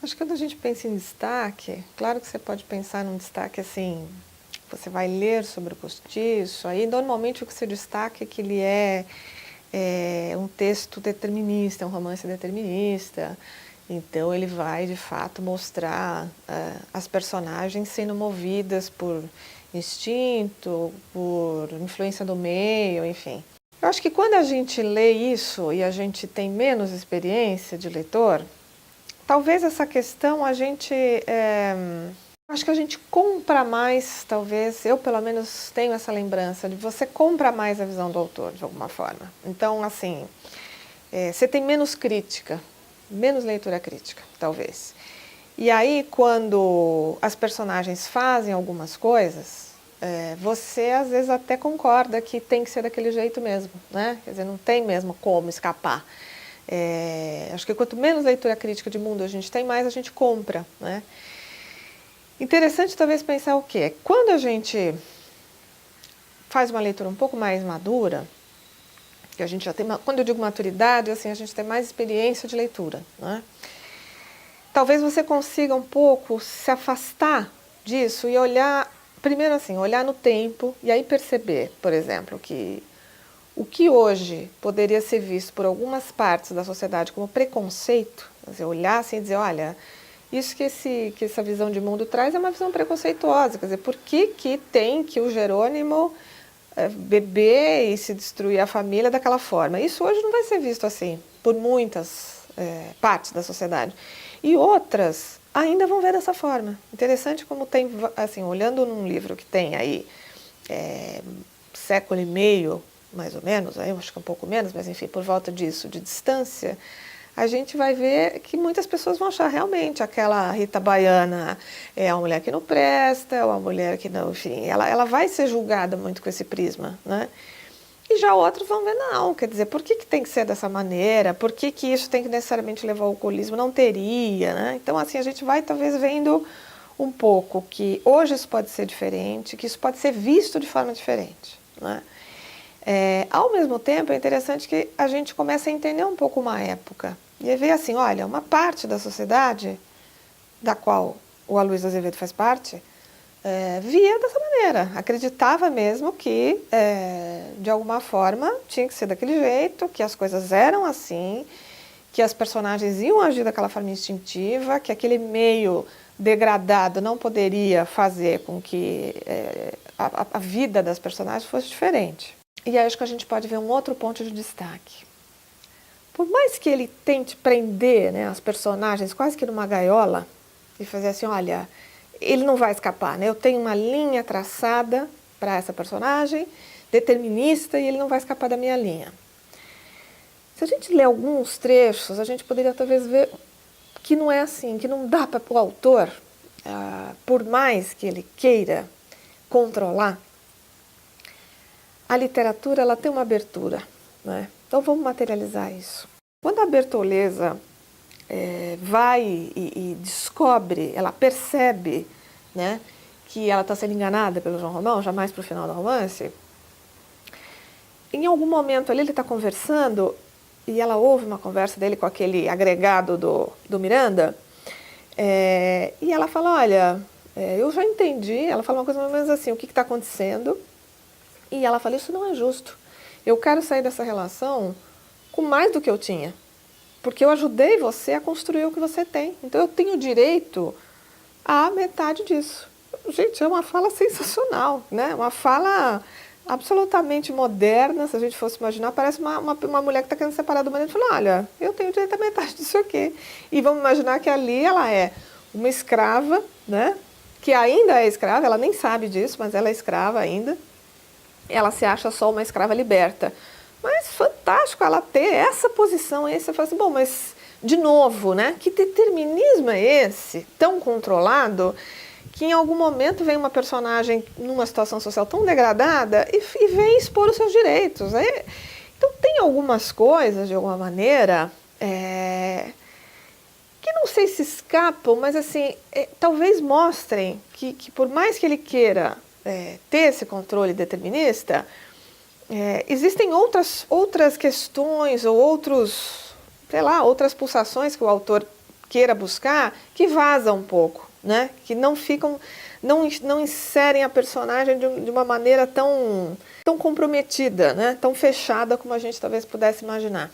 Acho que quando a gente pensa em destaque, claro que você pode pensar num destaque assim, você vai ler sobre o Cortiço, aí normalmente o que se destaca é que ele é um texto determinista, é um romance determinista, então ele vai de fato mostrar as personagens sendo movidas por instinto, por influência do meio, enfim. Eu acho que quando a gente lê isso e a gente tem menos experiência de leitor, talvez essa questão a gente, acho que a gente compra mais, talvez, eu pelo menos tenho essa lembrança, de você compra mais a visão do autor, de alguma forma. Então, assim, você tem menos crítica, menos leitura crítica, talvez. E aí, quando as personagens fazem algumas coisas, você às vezes até concorda que tem que ser daquele jeito mesmo, né? Quer dizer, não tem mesmo como escapar. Acho que quanto menos leitura crítica de mundo a gente tem, mais a gente compra, né? Interessante talvez pensar o quê? Quando a gente faz uma leitura um pouco mais madura, que a gente já tem, quando eu digo maturidade, assim, a gente tem mais experiência de leitura, né? Talvez você consiga um pouco se afastar disso e olhar, primeiro assim, olhar no tempo e aí perceber, por exemplo, que o que hoje poderia ser visto por algumas partes da sociedade como preconceito, quer dizer, olhar assim e dizer, olha, isso que essa visão de mundo traz é uma visão preconceituosa, quer dizer, por que tem que o Jerônimo beber e se destruir a família daquela forma? Isso hoje não vai ser visto assim, por muitas partes da sociedade. E outras ainda vão ver dessa forma. Interessante como tem, assim, olhando num livro que tem aí século e meio, mais ou menos, aí eu acho que um pouco menos, mas enfim, por volta disso, de distância, a gente vai ver que muitas pessoas vão achar realmente aquela Rita Baiana é uma mulher que não presta, é uma mulher que não, enfim, ela vai ser julgada muito com esse prisma, né? E já outros vão ver, não, quer dizer, por que tem que ser dessa maneira? Por que isso tem que necessariamente levar ao alcoolismo? Não teria, né? Então, assim, a gente vai talvez vendo um pouco que hoje isso pode ser diferente, que isso pode ser visto de forma diferente, né? Ao mesmo tempo, é interessante que a gente comece a entender um pouco uma época e ver assim, olha, uma parte da sociedade, da qual o Aloysio Azevedo faz parte, via dessa maneira, acreditava mesmo que, de alguma forma, tinha que ser daquele jeito, que as coisas eram assim, que as personagens iam agir daquela forma instintiva, que aquele meio degradado não poderia fazer com que a vida das personagens fosse diferente. E aí acho que a gente pode ver um outro ponto de destaque. Por mais que ele tente prender, né, as personagens quase que numa gaiola e fazer assim, olha, ele não vai escapar, né? Eu tenho uma linha traçada para essa personagem, determinista, e ele não vai escapar da minha linha. Se a gente ler alguns trechos, a gente poderia talvez ver que não é assim, que não dá para o autor, por mais que ele queira controlar, a literatura ela tem uma abertura, né? Então vamos materializar isso. Quando a Bertoleza vai e descobre, ela percebe, né, que ela está sendo enganada pelo João Romão, jamais para o final do romance, em algum momento ali ele está conversando e ela ouve uma conversa dele com aquele agregado do Miranda, e ela fala, olha, eu já entendi, ela fala uma coisa mais ou menos assim, o que está acontecendo, e ela fala, isso não é justo, eu quero sair dessa relação com mais do que eu tinha, porque eu ajudei você a construir o que você tem, então eu tenho direito a metade disso. Gente, é uma fala sensacional, né? Uma fala absolutamente moderna, se a gente fosse imaginar, parece uma mulher que está querendo separar do marido e fala, olha, eu tenho direito a metade disso aqui. E vamos imaginar que ali ela é uma escrava, né? Que ainda é escrava, ela nem sabe disso, mas ela é escrava ainda. Ela se acha só uma escrava liberta. Mas fantástico ela ter essa posição aí, você fala assim, bom, mas de novo, né? Que determinismo é esse, tão controlado, que em algum momento vem uma personagem numa situação social tão degradada e vem expor os seus direitos. Então tem algumas coisas, de alguma maneira, que não sei se escapam, mas assim, talvez mostrem que por mais que ele queira ter esse controle determinista, existem outras questões ou outras pulsações que o autor queira buscar, que vaza um pouco, né? Que não ficam, não inserem a personagem de uma maneira tão comprometida, né? Tão fechada como a gente talvez pudesse imaginar.